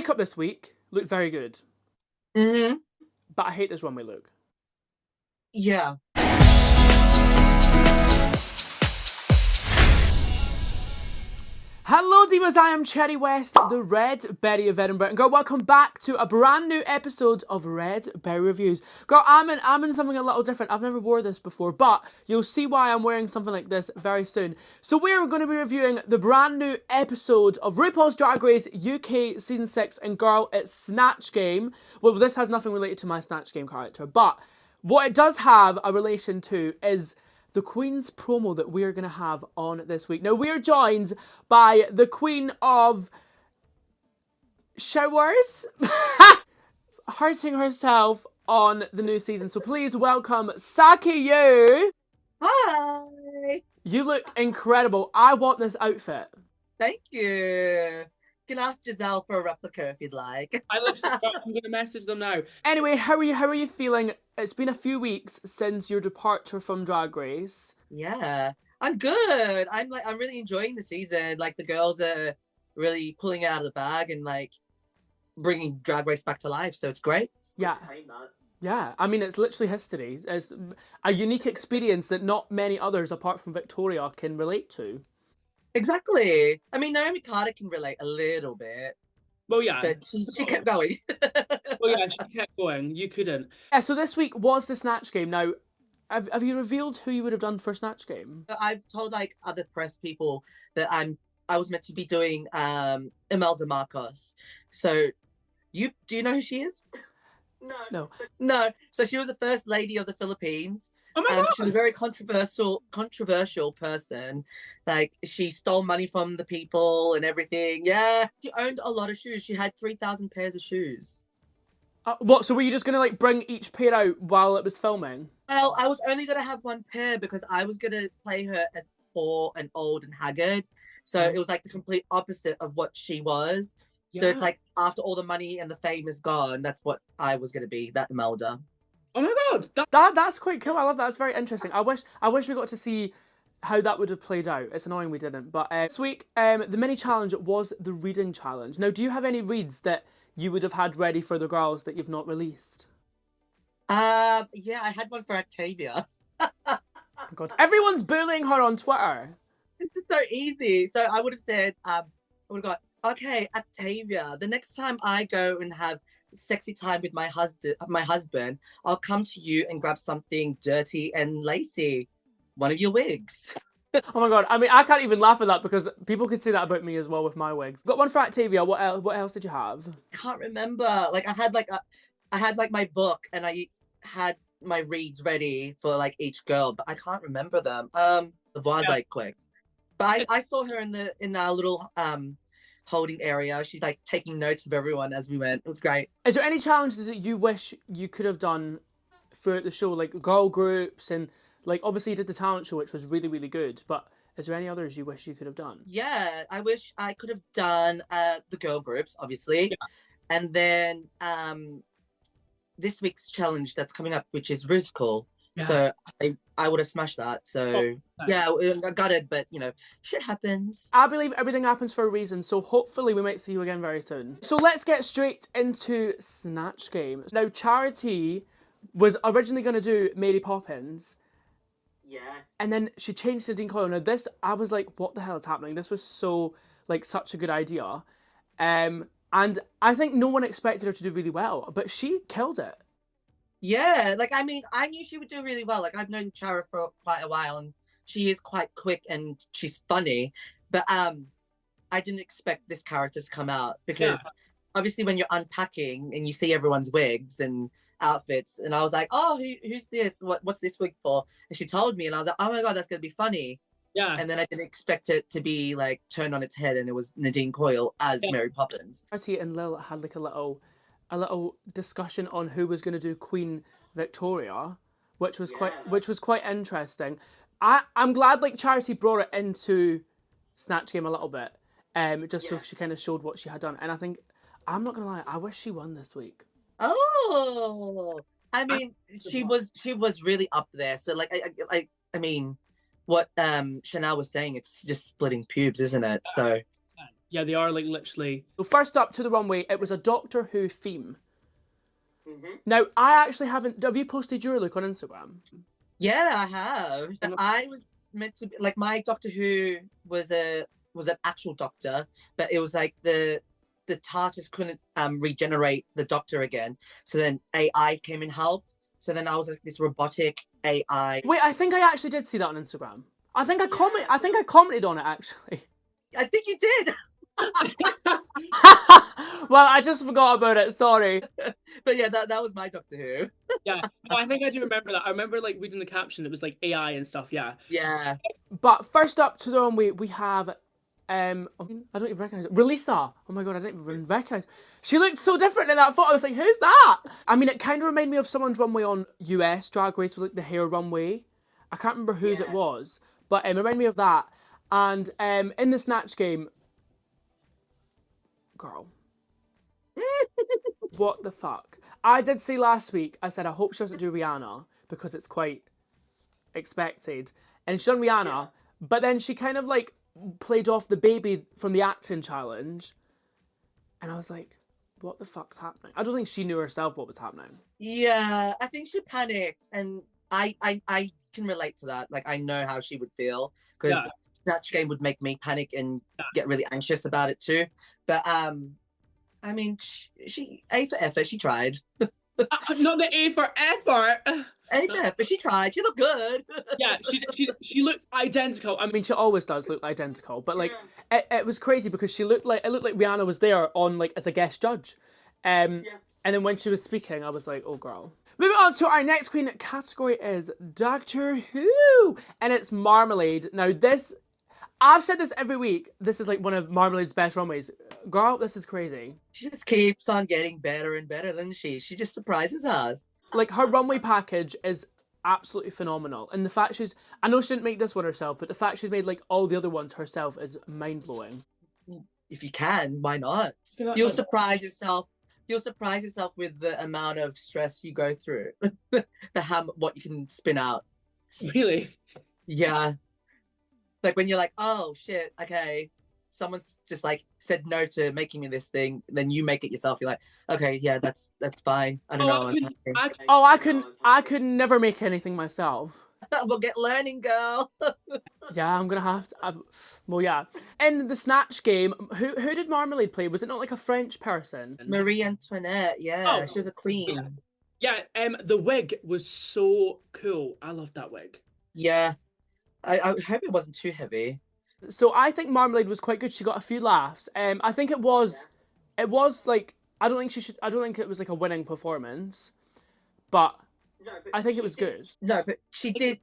makeup this week looked very good. Mm-hmm. But I hate this runway look. Yeah. Hello divas, I am Cherry West, the Red Berry of Edinburgh. And girl, welcome back to a brand new episode of Red Berry Reviews. Girl, I'm in something a little different. I've never wore this before, but you'll see why I'm wearing something like this very soon. So we're going to be reviewing the brand new episode of RuPaul's Drag Race UK Season 6. And girl, it's Snatch Game. Well, this has nothing related to my Snatch Game character, but what it does have a relation to is the Queen's promo that we're going to have on this week. Now, we're joined by the Queen of Showers, hurting herself on the new season. So please welcome SAKI YEW. Hi. You look incredible. I want this outfit. Thank you. You can ask Giselle for a replica if you'd like. I'm going to message them now. Anyway, how are you feeling? It's been a few weeks since your departure from Drag Race. Yeah, I'm good. I'm really enjoying the season. Like the girls are really pulling it out of the bag and like bringing Drag Race back to life. So it's great. Yeah. Yeah, I mean, it's literally history. It's a unique experience that not many others, apart from Victoria, can relate to. Exactly. I mean, Naomi Carter can relate a little bit. Well, yeah. But she kept going. Well, yeah, she kept going. You couldn't. Yeah, so this week was the Snatch Game. Now, have you revealed who you would have done for Snatch Game? I've told like other press people that I was meant to be doing Imelda Marcos. So do you know who she is? No. So she was the first lady of the Philippines. Oh my God. She's a very controversial person. Like she stole money from the people and everything. Yeah, she owned a lot of shoes. She had 3,000 pairs of shoes. What? So were you just gonna like bring each pair out while it was filming? Well, I was only gonna have one pair because I was gonna play her as poor and old and haggard. So it was like the complete opposite of what she was. Yeah. So it's like after all the money and the fame is gone, that's what I was gonna be, that Imelda. Oh my God, that's quite cool. I love that. That's very interesting. I wish we got to see how that would have played out. It's annoying we didn't. But this week, the mini challenge was the reading challenge. Now, do you have any reads that you would have had ready for the girls that you've not released? Yeah, I had one for Octavia. Oh God, everyone's bullying her on Twitter. It's just so easy. So I would have said, I would have gone, okay, Octavia, the next time I go and have sexy time with my husband, I'll come to you and grab something dirty and lacy. One of your wigs. Oh my God, I mean, I can't even laugh at that because people could say that about me as well with my wigs. Got one for Octavia. What else did you have? I can't remember. Like I had my book and I had my reads ready for like each girl, but I can't remember them. It was like quick. But I saw her in our little holding area. She's like taking notes of everyone as we went. It was great. Is there any challenges that you wish you could have done throughout the show, like girl groups and like obviously you did the talent show, which was really, really good, but is there any others you wish you could have done? Yeah, I wish I could have done the girl groups, obviously. Yeah. And then this week's challenge that's coming up, which is Rupaul. Yeah. So I would have smashed that. So yeah, I got it, but you know, shit happens. I believe everything happens for a reason, so hopefully we might see you again very soon. So let's get straight into Snatch Game. Now, Charity was originally going to do Mary Poppins. Yeah. And then she changed to Dean Coyle. Now this, I was like, what the hell is happening? This was so, like, such a good idea. And I think no one expected her to do really well, but she killed it. Yeah, like, I mean, I knew she would do really well. Like, I've known Chara for quite a while, and she is quite quick and she's funny. But I didn't expect this character to come out because obviously when you're unpacking and you see everyone's wigs and outfits, and I was like, oh, who's this? What's this wig for? And she told me, and I was like, oh my God, that's gonna be funny. Yeah. And then I didn't expect it to be like turned on its head, and it was Nadine Coyle as Mary Poppins. Charity and Lil had like a little discussion on who was going to do Queen Victoria, which was quite interesting. I'm glad like Charity brought it into Snatch Game a little bit, just so she kind of showed what she had done. And I think, I'm not gonna lie, I wish she won this week. Oh, I mean, she was really up there. So like, I mean, what Chanel was saying, it's just splitting pubes, isn't it? So Yeah, they are like literally. So first up to the runway, it was a Doctor Who theme. Now, I actually haven't. Have you posted your look on Instagram? Yeah, I have. I was meant to be like my Doctor Who was an actual doctor, but it was like the TARDIS couldn't regenerate the Doctor again. So then AI came and helped. So then I was like this robotic AI. Wait, I think I actually did see that on Instagram. I think I commented on it actually. I think you did. Well, I just forgot about it. Sorry. But yeah, that was my Doctor Who. Yeah, no, I think I do remember that. I remember like reading the caption. It was like AI and stuff. Yeah. Yeah. But first up to the runway, we have I don't even recognize it. Relisa. Oh my god, I didn't even recognize. She looked so different in that photo. I was like, who's that? I mean, it kind of reminded me of someone's runway on US Drag Race with like the hair runway. I can't remember whose it was, but it reminded me of that. And in the Snatch game, girl, what the fuck? I did say last week, I said I hope she doesn't do Rihanna because it's quite expected. And she done Rihanna, but then she kind of like played off the baby from the acting challenge. And I was like, what the fuck's happening? I don't think she knew herself what was happening. Yeah, I think she panicked, and I can relate to that. Like I know how she would feel because Snatch Game would make me panic and get really anxious about it too. But I mean, she A for effort. She tried. Not the A for effort. A for effort. She tried. She looked good. Yeah, she looked identical. I mean, she always does look identical, but like it was crazy because it looked like Rihanna was there on like as a guest judge, and then when she was speaking, I was like, oh girl. Moving on to our next queen category is Doctor Who, and it's Marmalade. Now this, I've said this every week. This is like one of Marmalade's best runways. Girl, this is crazy. She just keeps on getting better and better, doesn't she? She just surprises us. Like her runway package is absolutely phenomenal, and the fact I know she didn't make this one herself, but the fact she's made like all the other ones herself is mind-blowing. If you can, why not? You'll surprise yourself. You'll surprise yourself with the amount of stress you go through, what you can spin out. Really? Yeah. Like when you're like, oh shit, okay, someone's just like said no to making me this thing, then you make it yourself. You're like, okay, yeah, that's fine. I don't know. I could never make anything myself. We'll get learning, girl. Yeah, I'm gonna have to. Well, yeah. In the Snatch game, who did Marmalade play? Was it not like a French person? Marie Antoinette. Yeah, she was a queen. Yeah. The wig was so cool. I loved that wig. Yeah, I hope it wasn't too heavy. So I think Marmalade was quite good. She got a few laughs. I think it was like I don't think it was like a winning performance, but I think it was good. No, but she did.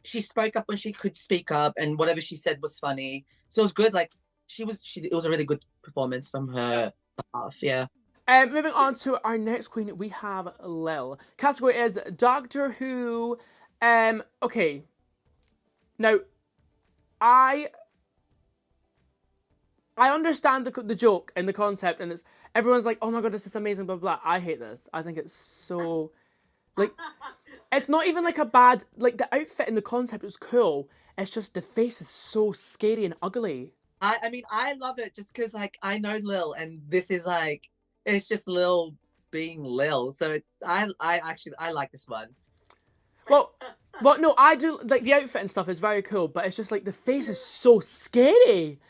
She spoke up when she could speak up, and whatever she said was funny. So it was good. Like it was a really good performance from her behalf. Yeah. Moving on to our next queen, we have Lil. Category is Doctor Who. Okay. Now, I understand the joke and the concept, and everyone's like, oh my god, this is amazing, blah, blah, blah. I hate this. I think it's so, like, it's not even like a bad, like the outfit and the concept is cool. It's just the face is so scary and ugly. I mean, I love it just because like I know Lil, and this is like, it's just Lil being Lil. So I like this one. Well, no, I do, like, the outfit and stuff is very cool, but it's just, like, the face is so scary.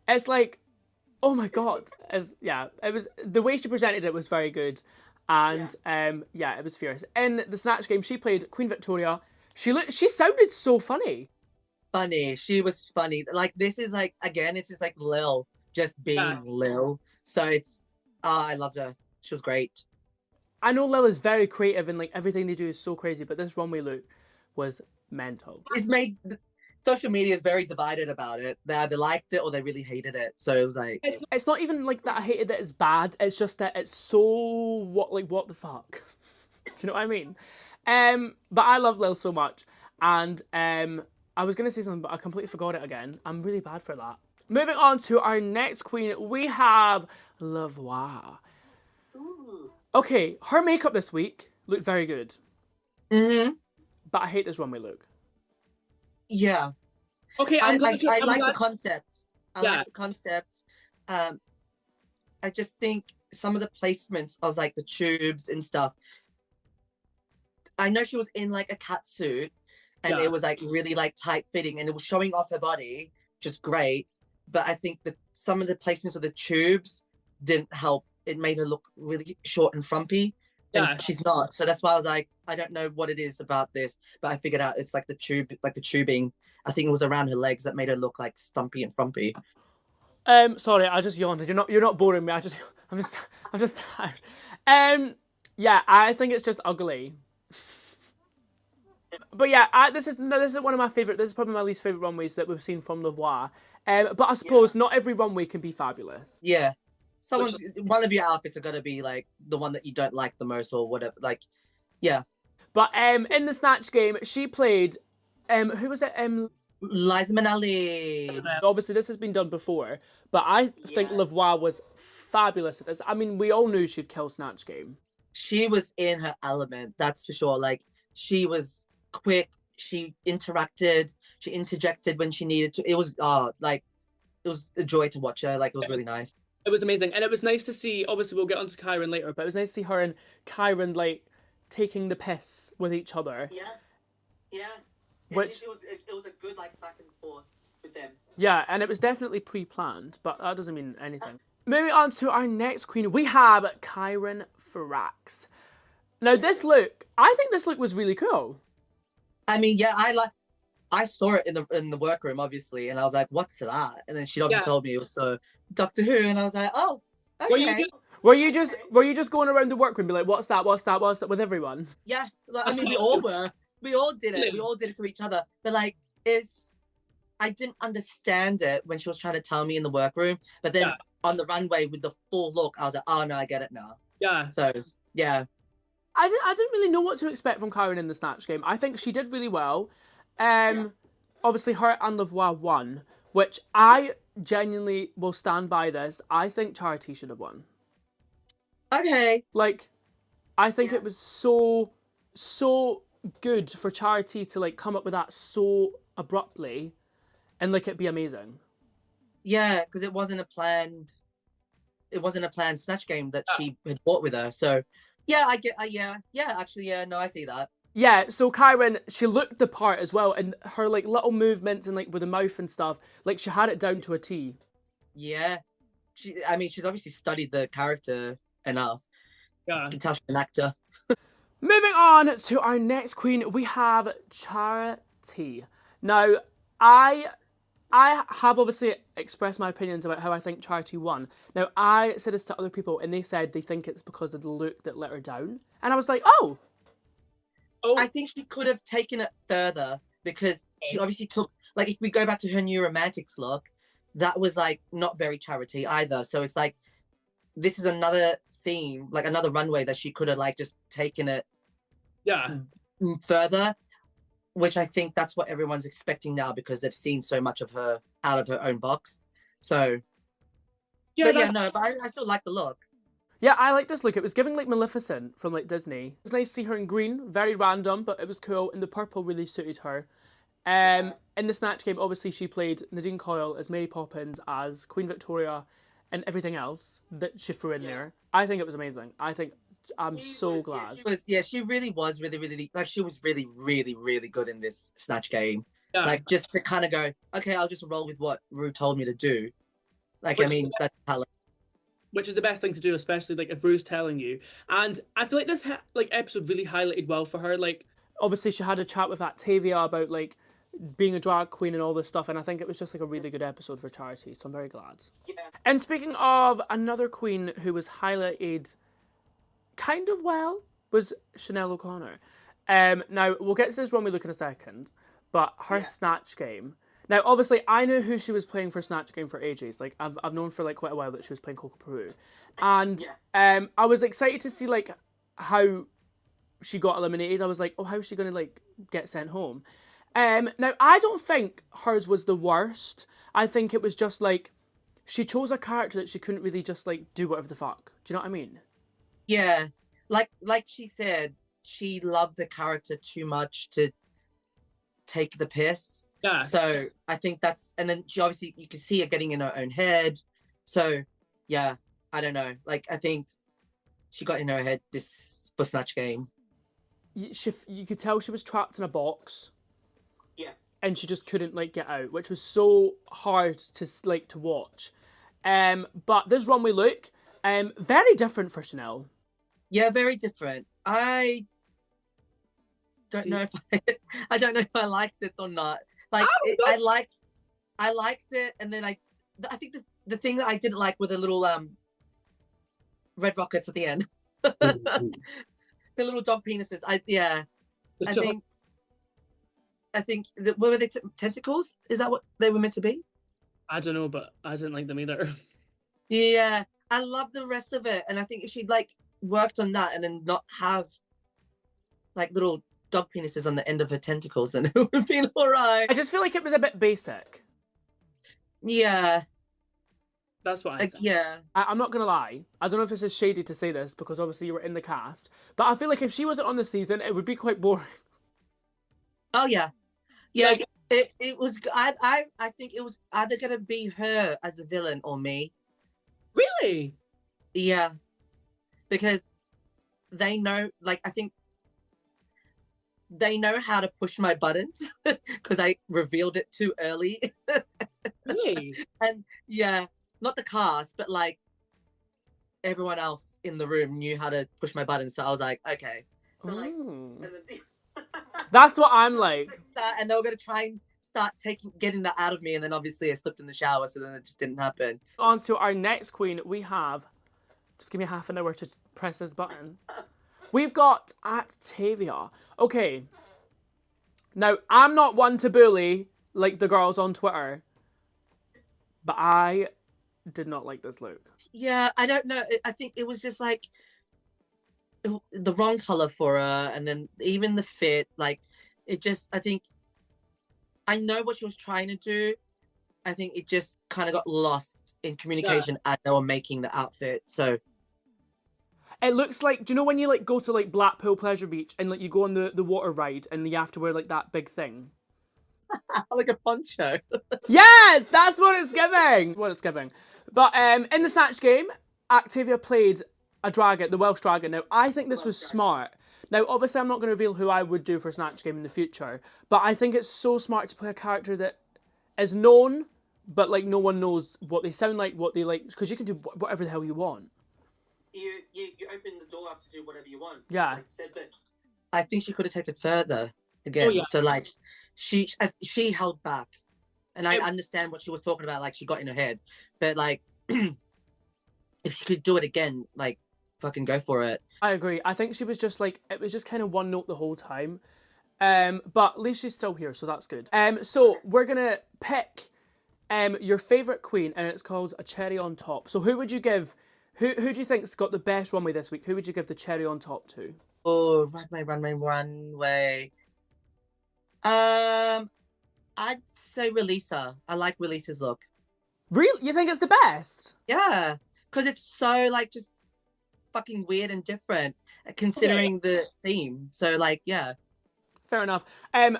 It's like, oh my god. It was, the way she presented it was very good, and, it was fierce. In the Snatch game, she played Queen Victoria. She sounded so funny. She was funny. Like, this is, like, again, it's just, like, Lil, just being Lil. So I loved her. She was great. I know Lil is very creative and like everything they do is so crazy, but this runway look was mental. Social media is very divided about it. They either liked it or they really hated it. So it was like, it's not even like that I hated that it's bad. It's just that it's so what the fuck. Do you know what I mean? But I love Lil so much, and I was gonna say something, but I completely forgot it again. I'm really bad for that. Moving on to our next queen, we have Lavoie. Okay, her makeup this week looked very good. Mm-hmm. But I hate this runway look. Yeah. Okay, I like the concept. I Yeah. like the concept. I just think some of the placements of like the tubes and stuff. I know she was in like a cat suit, and it was like really like tight fitting, and it was showing off her body, which is great. But I think that some of the placements of the tubes didn't help. It made her look really short and frumpy, and she's not. So that's why I was like, I don't know what it is about this, but I figured out it's like the tubing. I think it was around her legs that made her look like stumpy and frumpy. Sorry, I just yawned. You're not boring me. I'm just tired. Yeah, I think it's just ugly. But yeah, this is one of my favorite. This is probably my least favorite runways that we've seen from Lavoie. But I suppose not every runway can be fabulous. Yeah, one of your outfits are gonna be like the one that you don't like the most or whatever. Like, yeah. But in the Snatch Game, she played who was it? Liza Minnelli. Obviously, this has been done before, but I think Lavoie was fabulous at this. I mean, we all knew she'd kill Snatch Game. She was in her element, that's for sure. Like, she was quick. She interacted. She interjected when she needed to. It was a joy to watch her. Like, it was really nice. It was amazing, and it was nice to see. Obviously, we'll get onto Kyron later, but it was nice to see her and Kyron like taking the piss with each other. Yeah. Which it was a good like back and forth with them. Yeah, and it was definitely pre-planned, but that doesn't mean anything. Moving on to our next queen, we have Kyron Farax. Now this look, I think this look was really cool. I mean, yeah, I saw it in the workroom, obviously, and I was like, "What's that?" And then she obviously told me it was Doctor Who, and I was like, "Oh, okay." Were you just going around the workroom, be like, "What's that? What's that? What's that?" with everyone? Yeah, like, I mean, we all were. We all did it. We all did it to each other. But like, I didn't understand it when she was trying to tell me in the workroom. But then on the runway with the full look, I was like, "Oh no, I get it now." Yeah. So yeah. I didn't really know what to expect from Kyron in the Snatch Game. I think she did really well. Obviously, her and Lavoie won, which I genuinely will stand by this. I think Charity should have won. Okay. Like, I think it was so good for Charity to like come up with that so abruptly, and like it be amazing. Yeah, because it wasn't a planned Snatch Game that she had brought with her. So yeah, I get. Actually, no, I see that. Yeah, so Kyron, she looked the part as well, and her like little movements and like with the mouth and stuff, like she had it down to a T. Yeah, she's obviously studied the character enough. Yeah, you can tell she's an actor. Moving on to our next queen, we have Charity. Now, I have obviously expressed my opinions about how I think Charity won. Now, I said this to other people, and they said they think it's because of the look that let her down. And I was like, oh. I think she could have taken it further, because she obviously took, like, if we go back to her New Romantics look, that was, like, not very Charity either. So it's like, this is another theme, like, another runway that she could have, like, just taken it further, which I think that's what everyone's expecting now, because they've seen so much of her out of her own box. So, but I still like the look. Yeah, I like this look. It was giving like Maleficent from like Disney. It was nice to see her in green, very random, but it was cool, and the purple really suited her. In the Snatch Game, obviously she played Nadine Coyle as Mary Poppins, as Queen Victoria, and everything else that she threw in there. I think it was amazing. I'm so glad. She really was really, like, she was really, really, really good in this Snatch Game. Yeah. Like, just to kind of go, okay, I'll just roll with what Ru told me to do. Like, that's talent. Which is the best thing to do, especially like if Ru's telling you. And I feel like this like episode really highlighted well for her. Like, obviously she had a chat with Octavia about like being a drag queen and all this stuff, and I think it was just like a really good episode for Charity, so I'm very glad. Yeah. And speaking of another queen who was highlighted kind of well, was Chanel O'Connor. Now we'll get to this runway look in a second, but her Snatch Game. Now, obviously, I knew who she was playing for Snatch Game for ages. Like, I've known for like quite a while that she was playing Coco Peru, and I was excited to see like how she got eliminated. I was like, oh, how is she gonna like get sent home? Now, I don't think hers was the worst. I think it was just like she chose a character that she couldn't really just like do whatever the fuck. Do you know what I mean? Yeah, like she said, she loved the character too much to take the piss. Yeah. So I think that's, and then she obviously, you can see her getting in her own head. So yeah, I don't know. Like, I think she got in her head this for Snatch Game. You could tell she was trapped in a box. Yeah. And she just couldn't like get out, which was so hard to like to watch. But this runway look, very different for Chanel. Yeah, very different. I don't know if I don't know if I liked it or not. Like, I liked it, and then I think the thing that I didn't like were the little red rockets at the end. The little dog penises. I think what were they, tentacles? Is that what they were meant to be? I don't know, but I didn't like them either. Yeah, I love the rest of it, and I think if she'd like worked on that and then not have like little dog penises on the end of her tentacles, then it would have been all right. I just feel like it was a bit basic. Yeah. That's what I think. Yeah. I'm not gonna lie. I don't know if this is shady to say this because obviously you were in the cast, but I feel like if she wasn't on the season, it would be quite boring. Oh yeah, yeah. Like, it was. I think it was either gonna be her as the villain or me. Really? Yeah, because they know. Like, I think they know how to push my buttons because I revealed it too early. Really? And yeah, not the cast, but like everyone else in the room knew how to push my buttons. So I was like, okay. So like, and then that's what I'm like. And they were gonna try and start getting that out of me, and then obviously I slipped in the shower, so then it just didn't happen. On to our next queen, we have. Just give me half an hour to press this button. We've got Octavia. Okay. Now, I'm not one to bully like the girls on Twitter, but I did not like this look. Yeah, I don't know. I think it was just like the wrong color for her, and then even the fit, like it just, I think I know what she was trying to do. I think it just kind of got lost in communication as they were making the outfit. So it looks like, do you know when you like go to like Blackpool Pleasure Beach and like you go on the water ride and you have to wear like that big thing? Like a poncho. Yes, that's what it's giving. What it's giving. But in the Snatch Game, Octavia played a dragon, the Welsh dragon. Now, I think this was smart. Now, obviously, I'm not going to reveal who I would do for Snatch Game in the future, but I think it's so smart to play a character that is known, but like no one knows what they sound like, what they like, because you can do whatever the hell you want. You open the door up to do whatever you want. Yeah. Like I said, but I think she could have taken it further again. Oh, yeah. So like she held back, and I understand what she was talking about. Like she got in her head, but like if she could do it again, like fucking go for it. I agree. I think she was just like, it was just kind of one note the whole time. But at least she's still here, so that's good. So we're gonna pick your favourite queen, and it's called a cherry on top. So who would you give? Who do you think's got the best runway this week? Who would you give the cherry on top to? Oh, runway. I'd say Releaser. I like Releaser's look. Really? You think it's the best? Yeah, because it's so like just fucking weird and different considering the theme. So like, yeah. Fair enough.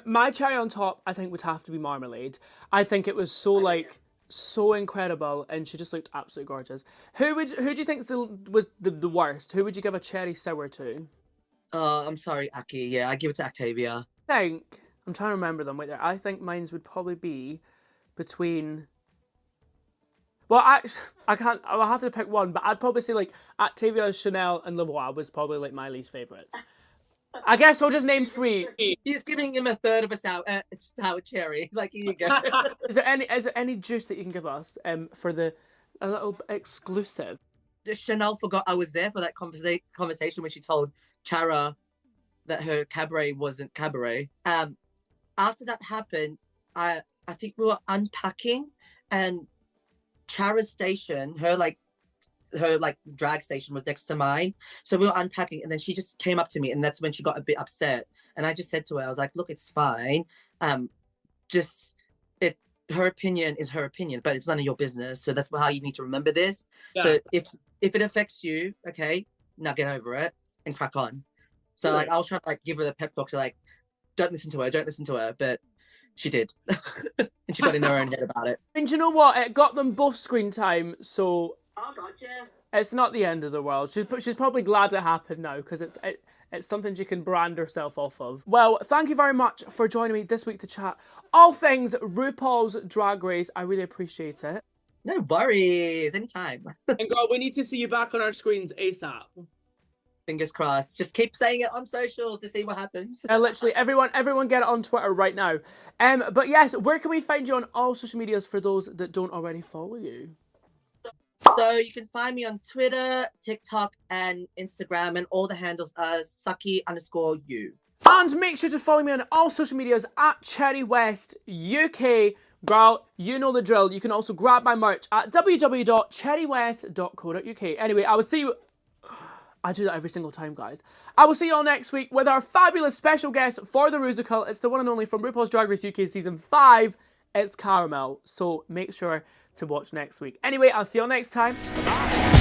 My cherry on top, I think, would have to be Marmalade. I think it was so like so incredible, and she just looked absolutely gorgeous. Who do you think was the worst? Who would you give a cherry sour to? I'm sorry, Aki. Yeah, I give it to Octavia. I'm trying to remember them. Wait there. I think mine would probably be between. Well, I can't. I'll have to pick one, but I'd probably say like Octavia, Chanel, and Lavoie was probably like my least favorites. I guess we'll just name 3. He's giving him a third of a sour cherry. Like, here you go. Is there any juice that you can give us for a little exclusive? Chanel forgot I was there for that conversation when she told Chara that her cabaret wasn't cabaret. After that happened, I think we were unpacking, and Chara's station, her drag station was next to mine. So we were unpacking, and then she just came up to me, and that's when she got a bit upset. And I just said to her, I was like, look, it's fine. Her opinion is her opinion, but it's none of your business. So that's how you need to remember this. Yeah. So if it affects you, okay, now get over it and crack on. So like, I was trying to like give her the pep talk to like, don't listen to her. But She did. And she got in her own head about it. And you know what? It got them both screen time, so Oh, gotcha. it's not the end of the world. She's probably glad it happened now, because it's something she can brand herself off of. Well, thank you very much for joining me this week to chat all things RuPaul's Drag Race. I really appreciate it. No worries. Anytime. And girl, we need to see you back on our screens ASAP. Fingers crossed. Just keep saying it on socials to see what happens. Literally, everyone get it on Twitter right now. But yes, where can we find you on all social medias for those that don't already follow you? So you can find me on Twitter, TikTok, and Instagram, and all the handles are SAKI_YEW. And make sure to follow me on all social medias at Cherry West UK. Girl, you know the drill. You can also grab my merch at www.cherrywest.co.uk. Anyway, I will see you... I do that every single time, guys. I will see you all next week with our fabulous special guest for the Rusical. It's the one and only from RuPaul's Drag Race UK Season 5. It's Caramel. So make sure to watch next week. Anyway, I'll see you all next time. Bye.